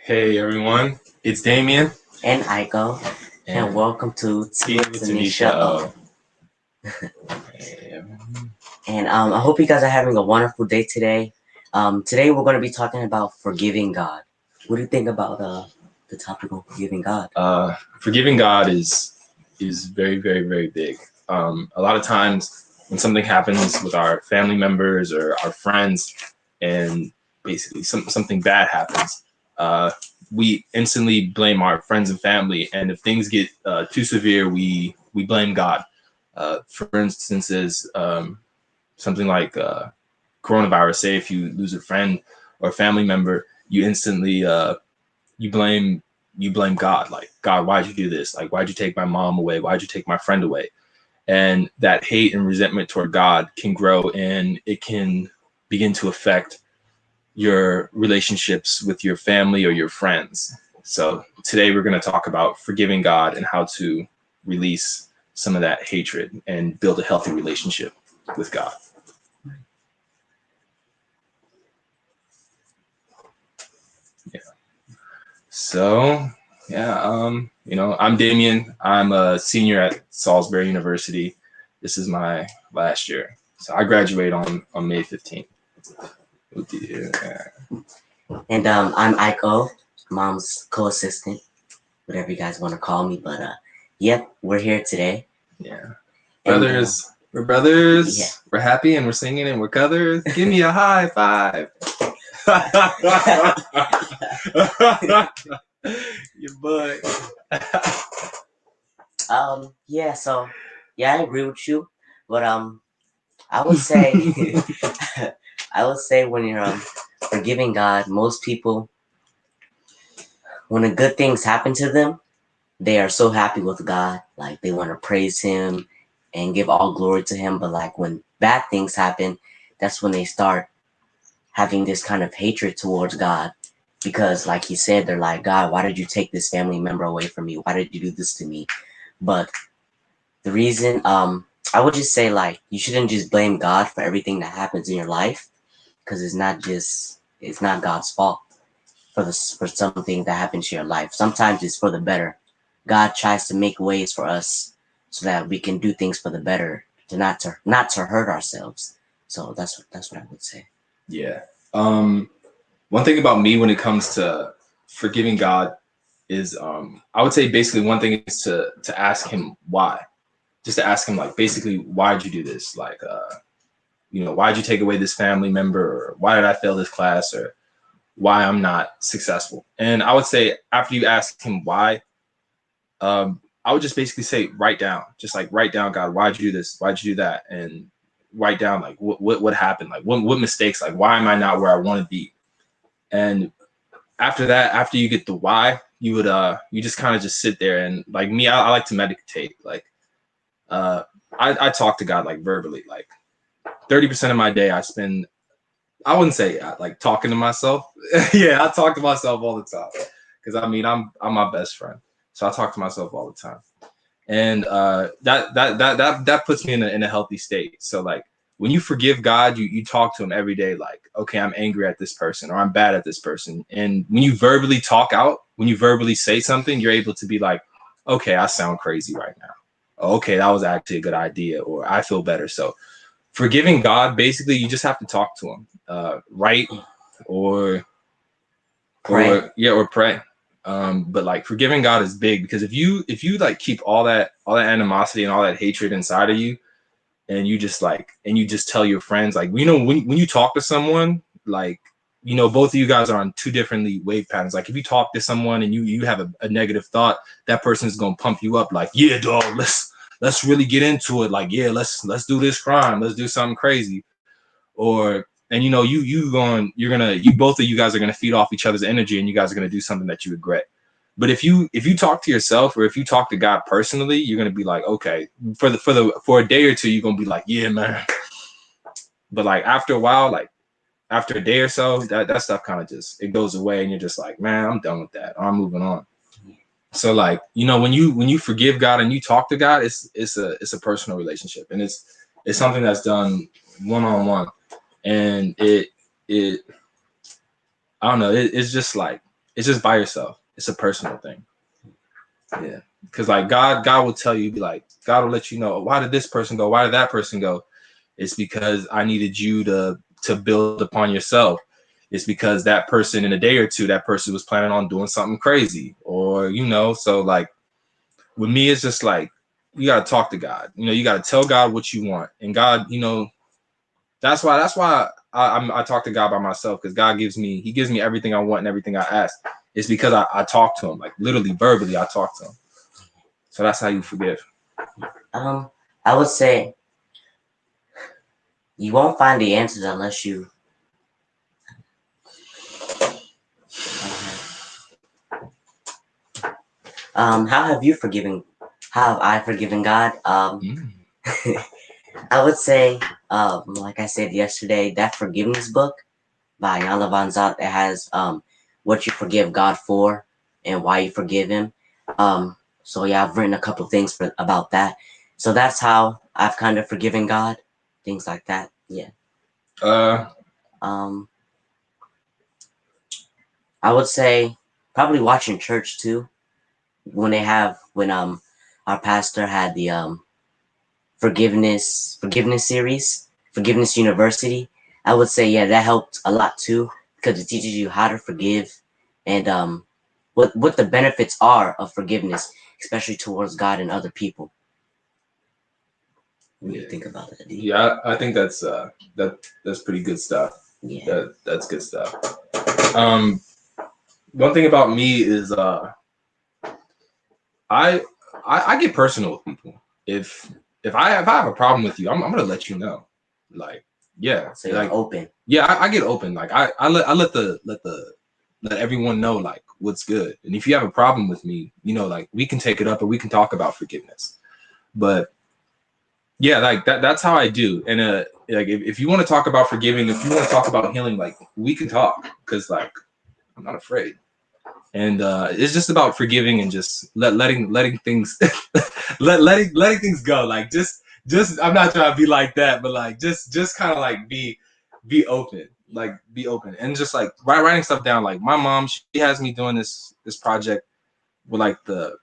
Hey everyone, it's Damien and Aiko, and welcome to Tuniscia. And I hope you guys are having a wonderful day today. Today we're going to be talking about forgiving God. What do you think about the topic of forgiving God? Forgiving God is very, very, very big. A lot of times when something happens with our family members or our friends, and basically something bad happens, we instantly blame our friends and family. And if things get too severe, we blame God. For instance, is something like coronavirus. Say if you lose a friend or a family member, you instantly you blame God. Like, God, why'd you do this? Like, why'd you take my mom away? Why'd you take my friend away? And that hate and resentment toward God can grow, and it can begin to affect your relationships with your family or your friends. So today we're going to talk about forgiving God and how to release some of that hatred and build a healthy relationship with God. Yeah. So, yeah, I'm Damien. I'm a senior at Salisbury University. This is my last year. So I graduate on May 15th. Oh dear. And I'm Aiko, Mom's co-assistant, whatever you guys want to call me. But yep, we're here today. Yeah. Brothers. We're brothers. Yeah. We're happy and we're singing and we're cothers. Give me a high five. Your butt. Yeah, so yeah, I agree with you. But I would say when you're forgiving God, most people, when the good things happen to them, they are so happy with God, like they want to praise him and give all glory to him. But like when bad things happen, that's when they start having this kind of hatred towards God, because like he said, they're like, God, why did you take this family member away from me? Why did you do this to me? But the reason, I would just say, like, you shouldn't just blame God for everything that happens in your life, because it's not God's fault for something that happens to your life. Sometimes it's for the better. God tries to make ways for us so that we can do things for the better, to not to hurt ourselves. So that's what I would say. Yeah. One thing about me when it comes to forgiving God is I would say basically one thing is to ask him why. Just to ask him, like, basically, why'd you do this? Like, why'd you take away this family member, or why did I fail this class, or why I'm not successful? And I would say after you ask him why, I would just basically say, write down, God, why'd you do this? Why'd you do that? And write down, like, what happened? Like, what mistakes? Like, why am I not where I want to be? And after that, after you get the why, you would you just kind of just sit there. And like me, I like to meditate. Like, I talk to God, like, verbally. Like 30% of my day I spend, I wouldn't say like talking to myself. Yeah, I talk to myself all the time, because I mean I'm my best friend, so I talk to myself all the time. And that puts me in a healthy state. So like when you forgive God, you talk to him every day, like, okay, I'm angry at this person, or I'm bad at this person. And when you verbally talk out, when you verbally say something, you're able to be like, okay, I sound crazy right now. Okay, that was actually a good idea, or I feel better. So forgiving God, basically, you just have to talk to him, right? Or Pray. or pray. But like forgiving God is big, because if you like keep all that animosity and all that hatred inside of you, and you just tell your friends, like, when you talk to someone, like, both of you guys are on two differently wave patterns. Like if you talk to someone and you have a negative thought, that person is gonna pump you up, like, yeah, dog, let's really get into it. Like, yeah, let's do this crime, let's do something crazy. Or, and both of you guys are gonna feed off each other's energy, and you guys are gonna do something that you regret. But if you talk to yourself, or if you talk to God personally, you're gonna be like, okay, for a day or two, you're gonna be like, yeah, man. But like after a while, like after a day or so, that stuff kind of just, it goes away, and you're just like, man, I'm done with that, or I'm moving on. So like, when you forgive God and you talk to God, it's a personal relationship, and it's something that's done one-on-one. And it I don't know, it's just like, it's just by yourself. It's a personal thing. Yeah. Because like God will tell you, be like, God will let you know, why did this person go? Why did that person go? It's because I needed you to build upon yourself. It's because that person in a day or two, that person was planning on doing something crazy, or so like with me, it's just like you gotta talk to God. You gotta tell God what you want, and God, that's why I talk to God by myself, because God gives me everything I want and everything I ask. It's because I talk to him, like literally verbally, I talk to him. So that's how you forgive. I would say you won't find the answers unless you how have I forgiven God? I would say, like I said yesterday, that forgiveness book by Yana Van Zant that has what you forgive God for and why you forgive him. So yeah, I've written a couple things about that. So that's how I've kind of forgiven God, things like that. Yeah. I would say probably watching church too. When our pastor had the forgiveness series, Forgiveness University, I would say that helped a lot too, because it teaches you how to forgive and what the benefits are of forgiveness, especially towards God and other people. What do you think about that? Yeah, I think that's pretty good stuff. Yeah, that's good stuff. One thing about me is I get personal with people. If I have a problem with you, I'm gonna let you know. Like, yeah. So you're open. Yeah, I get open. Like I let everyone know like what's good. And if you have a problem with me, like we can take it up and we can talk about forgiveness. But yeah, like that's how I do. And like if you want to talk about forgiving, if you want to talk about healing, like we can talk, because like I'm not afraid. And it's just about forgiving and just letting things letting things go. Like just I'm not trying to be like that, but like just kind of like be open, like be open, and just like writing stuff down. Like my mom, she has me doing this project with like the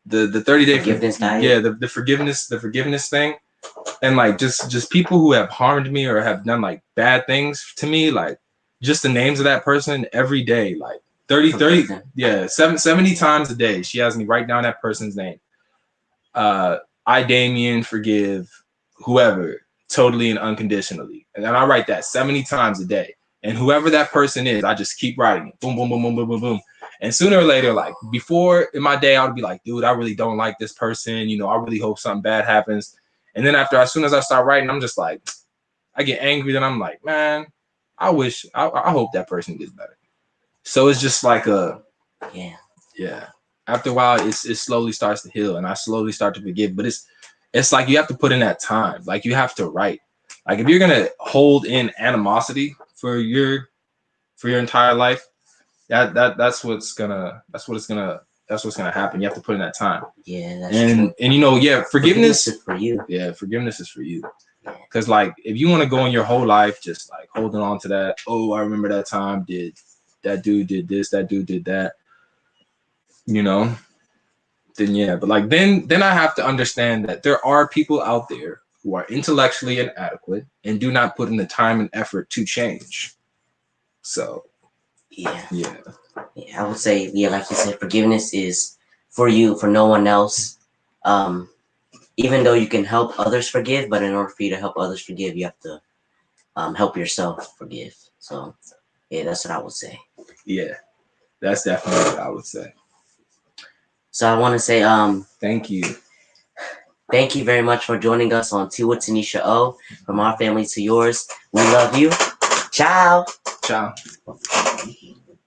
30-day forgiveness diet. Yeah, the forgiveness thing. And like just people who have harmed me or have done like bad things to me, like just the names of that person every day, like 70 times a day. She has me write down that person's name. I, Damien, forgive whoever totally and unconditionally. And then I write that 70 times a day. And whoever that person is, I just keep writing it. Boom, boom, boom, boom, boom, boom, boom. And sooner or later, like before in my day, I would be like, dude, I really don't like this person. I really hope something bad happens. And then as soon as I start writing, I'm just like, I get angry. Then I'm like, man, I hope that person gets better. So it's just like yeah. After a while, it slowly starts to heal, and I slowly start to forgive. But it's like you have to put in that time. Like you have to write. Like if you're gonna hold in animosity for your entire life, that's what's gonna happen. You have to put in that time. Yeah, that's true. And forgiveness is for you. Yeah, forgiveness is for you. Because like if you want to go in your whole life just like holding on to that, oh, I remember that time that dude did this, that dude did that, then yeah. But like then I have to understand that there are people out there who are intellectually inadequate and do not put in the time and effort to change. So yeah, I would say, like you said, forgiveness is for you, for no one else. Even though you can help others forgive, but in order for you to help others forgive, you have to help yourself forgive. So yeah, that's what I would say. Yeah, that's definitely what I would say. So I want to say thank you. Thank you very much for joining us on Tea with Tuniscia O. From our family to yours, we love you. Ciao. Ciao.